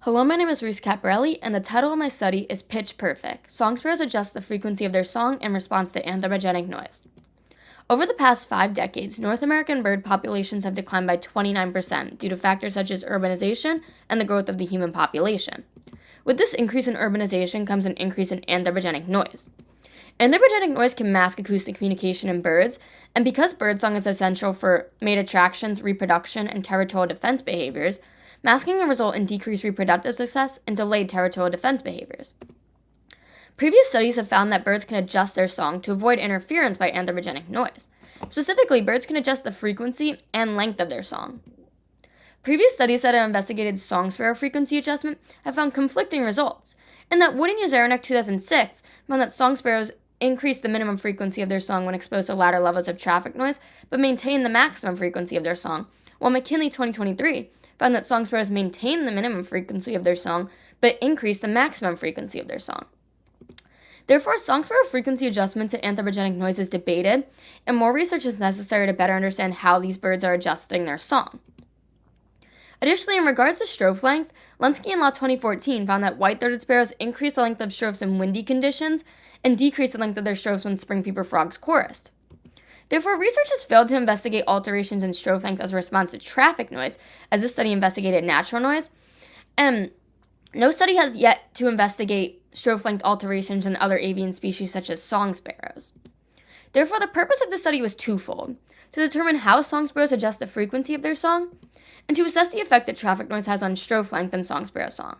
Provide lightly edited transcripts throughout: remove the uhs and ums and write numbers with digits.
Hello, my name is Reese Caparelli, and the title of my study is Pitch Perfect. Song sparrows adjust the frequency of their song in response to anthropogenic noise. Over the past 5 decades, North American bird populations have declined by 29% due to factors such as urbanization and the growth of the human population. With this increase in urbanization comes an increase in anthropogenic noise. Anthropogenic noise can mask acoustic communication in birds, and because birdsong is essential for mate attractions, reproduction, and territorial defense behaviors, masking can result in decreased reproductive success and delayed territorial defense behaviors. Previous studies have found that birds can adjust their song to avoid interference by anthropogenic noise. Specifically, birds can adjust the frequency and length of their song. Previous studies that have investigated song sparrow frequency adjustment have found conflicting results, in that Wood and Yazarnik 2006 found that song sparrows increase the minimum frequency of their song when exposed to louder levels of traffic noise, but maintain the maximum frequency of their song, while McKinley 2023 found that song sparrows maintain the minimum frequency of their song, but increase the maximum frequency of their song. Therefore, song sparrow frequency adjustment to anthropogenic noise is debated, and more research is necessary to better understand how these birds are adjusting their song. Additionally, in regards to strophe length, Lenski and Law 2014 found that white-throated sparrows increase the length of strophes in windy conditions and decrease the length of their strophes when spring peeper frogs chorused. Therefore, research has failed to investigate alterations in strophe length as a response to traffic noise, as this study investigated natural noise, and no study has yet to investigate strophe length alterations in other avian species such as song sparrows. Therefore, the purpose of the study was twofold: to determine how song sparrows adjust the frequency of their song, and to assess the effect that traffic noise has on strophe length in song sparrow song.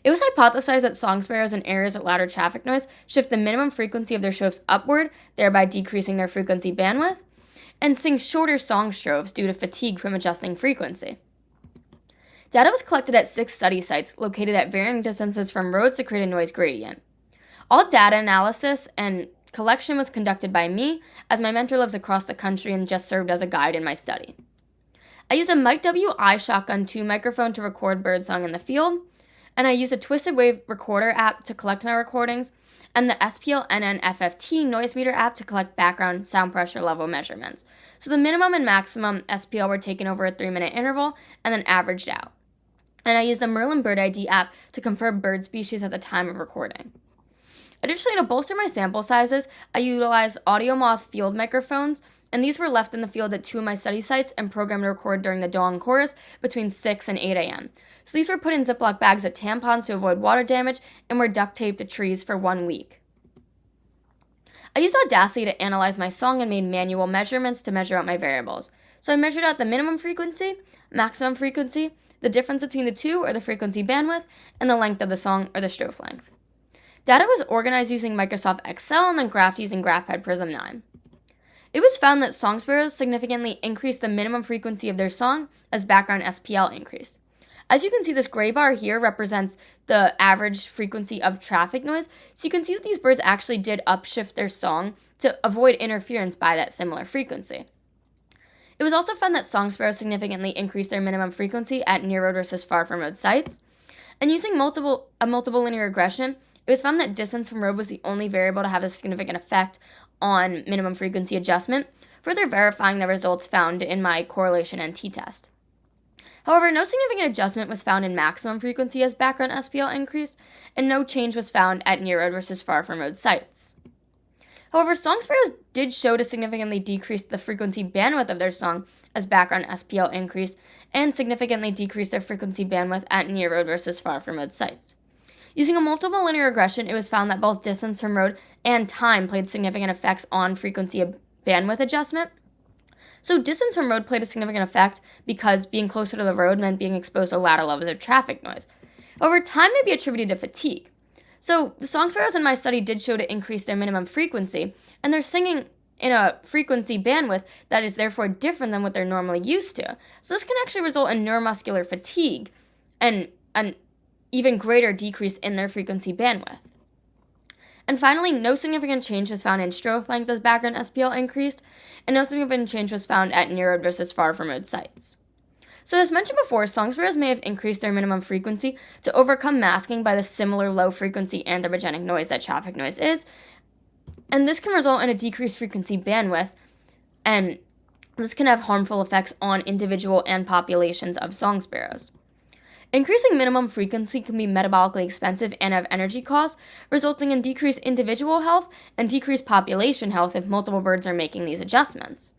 It was hypothesized that song sparrows in areas with louder traffic noise shift the minimum frequency of their strophes upward, thereby decreasing their frequency bandwidth, and sing shorter song strophes due to fatigue from adjusting frequency. Data was collected at 6 study sites located at varying distances from roads to create a noise gradient. All data analysis and collection was conducted by me, as my mentor lives across the country and just served as a guide in my study. I used a Mic WI Shotgun 2 microphone to record birdsong in the field, and I used a Twisted Wave recorder app to collect my recordings, and the SPL NN FFT noise meter app to collect background sound pressure level measurements. So the minimum and maximum SPL were taken over a 3-minute interval and then averaged out. And I used the Merlin Bird ID app to confirm bird species at the time of recording. Additionally, to bolster my sample sizes, I utilized AudioMoth field microphones, and these were left in the field at 2 of my study sites and programmed to record during the dawn chorus between 6 and 8 a.m. So these were put in Ziploc bags with tampons to avoid water damage and were duct taped to trees for 1 week. I used Audacity to analyze my song and made manual measurements to measure out my variables. So I measured out the minimum frequency, maximum frequency, the difference between the two or the frequency bandwidth, and the length of the song or the strophe length. Data was organized using Microsoft Excel and then graphed using GraphPad Prism 9. It was found that song sparrows significantly increased the minimum frequency of their song as background SPL increased. As you can see, this gray bar here represents the average frequency of traffic noise, so you can see that these birds actually did upshift their song to avoid interference by that similar frequency. It was also found that song sparrows significantly increased their minimum frequency at near road versus far from road sites, and using multiple linear regression, it was found that distance from road was the only variable to have a significant effect on minimum frequency adjustment, further verifying the results found in my correlation and t-test. However, no significant adjustment was found in maximum frequency as background SPL increased, and no change was found at near road versus far from road sites. However, song sparrows did show to significantly decrease the frequency bandwidth of their song as background SPL increased, and significantly decrease their frequency bandwidth at near road versus far from road sites. Using a multiple linear regression, it was found that both distance from road and time played significant effects on frequency bandwidth adjustment. So distance from road played a significant effect because being closer to the road meant being exposed to louder levels of traffic noise. However, time may be attributed to fatigue. So the song sparrows in my study did show to increase their minimum frequency, and they're singing in a frequency bandwidth that is therefore different than what they're normally used to. So this can actually result in neuromuscular fatigue and an even greater decrease in their frequency bandwidth. And finally, no significant change was found in strophe length as background SPL increased, and no significant change was found at near road versus far from road sites. So as mentioned before, song sparrows may have increased their minimum frequency to overcome masking by the similar low frequency anthropogenic noise that traffic noise is, and this can result in a decreased frequency bandwidth, and this can have harmful effects on individual and populations of song sparrows. Increasing minimum frequency can be metabolically expensive and have energy costs, resulting in decreased individual health and decreased population health if multiple birds are making these adjustments.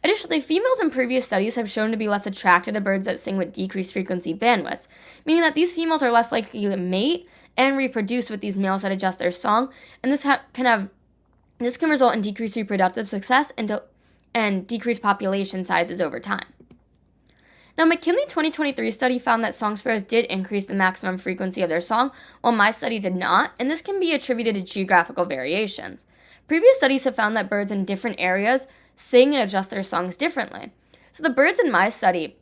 Additionally, females in previous studies have shown to be less attracted to birds that sing with decreased frequency bandwidths, meaning that these females are less likely to mate and reproduce with these males that adjust their song, and this can result in decreased reproductive success and decreased population sizes over time. Now, McKinley 2023 study found that song sparrows did increase the maximum frequency of their song, while my study did not, and this can be attributed to geographical variations. Previous studies have found that birds in different areas sing and adjust their songs differently. So the birds in my study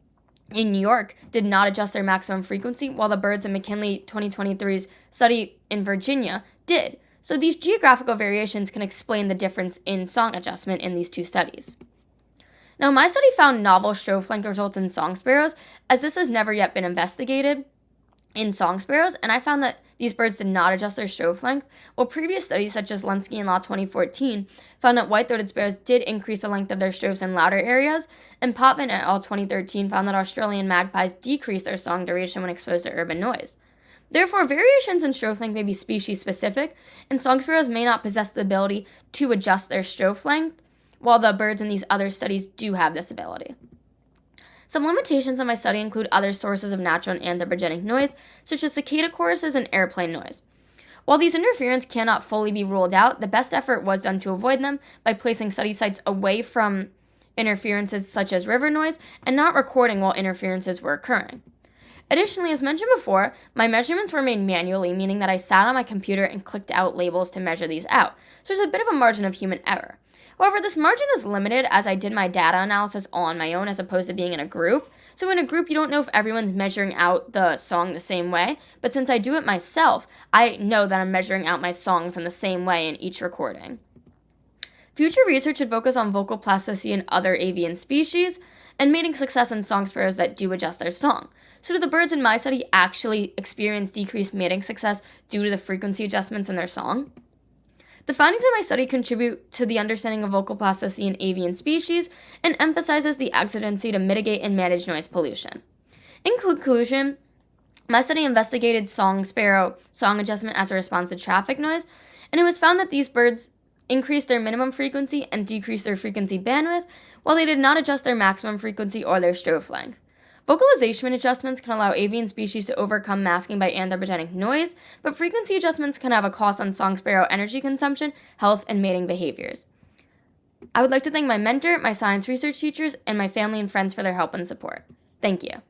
in New York did not adjust their maximum frequency, while the birds in McKinley 2023's study in Virginia did. So these geographical variations can explain the difference in song adjustment in these two studies. Now, my study found novel strophe length results in song sparrows, as this has never yet been investigated in song sparrows, and I found that these birds did not adjust their strophe length, while previous studies such as Lenski and Law 2014 found that white-throated sparrows did increase the length of their strophes in louder areas, and Potvin et al. 2013 found that Australian magpies decreased their song duration when exposed to urban noise. Therefore, variations in strophe length may be species-specific, and song sparrows may not possess the ability to adjust their strophe length, while the birds in these other studies do have this ability. Some limitations in my study include other sources of natural and anthropogenic noise, such as cicada choruses and airplane noise. While these interferences cannot fully be ruled out, the best effort was done to avoid them by placing study sites away from interferences such as river noise and not recording while interferences were occurring. Additionally, as mentioned before, my measurements were made manually, meaning that I sat on my computer and clicked out labels to measure these out, so there's a bit of a margin of human error. However, this margin is limited as I did my data analysis all on my own as opposed to being in a group. So in a group, you don't know if everyone's measuring out the song the same way, but since I do it myself, I know that I'm measuring out my songs in the same way in each recording. Future research should focus on vocal plasticity in other avian species and mating success in song sparrows that do adjust their song. So do the birds in my study actually experience decreased mating success due to the frequency adjustments in their song? The findings of my study contribute to the understanding of vocal plasticity in avian species and emphasizes the exigency to mitigate and manage noise pollution. In conclusion, my study investigated song sparrow song adjustment as a response to traffic noise, and it was found that these birds increased their minimum frequency and decreased their frequency bandwidth, while they did not adjust their maximum frequency or their strophe length. Vocalization adjustments can allow avian species to overcome masking by anthropogenic noise, but frequency adjustments can have a cost on song sparrow energy consumption, health, and mating behaviors. I would like to thank my mentor, my science research teachers, and my family and friends for their help and support. Thank you.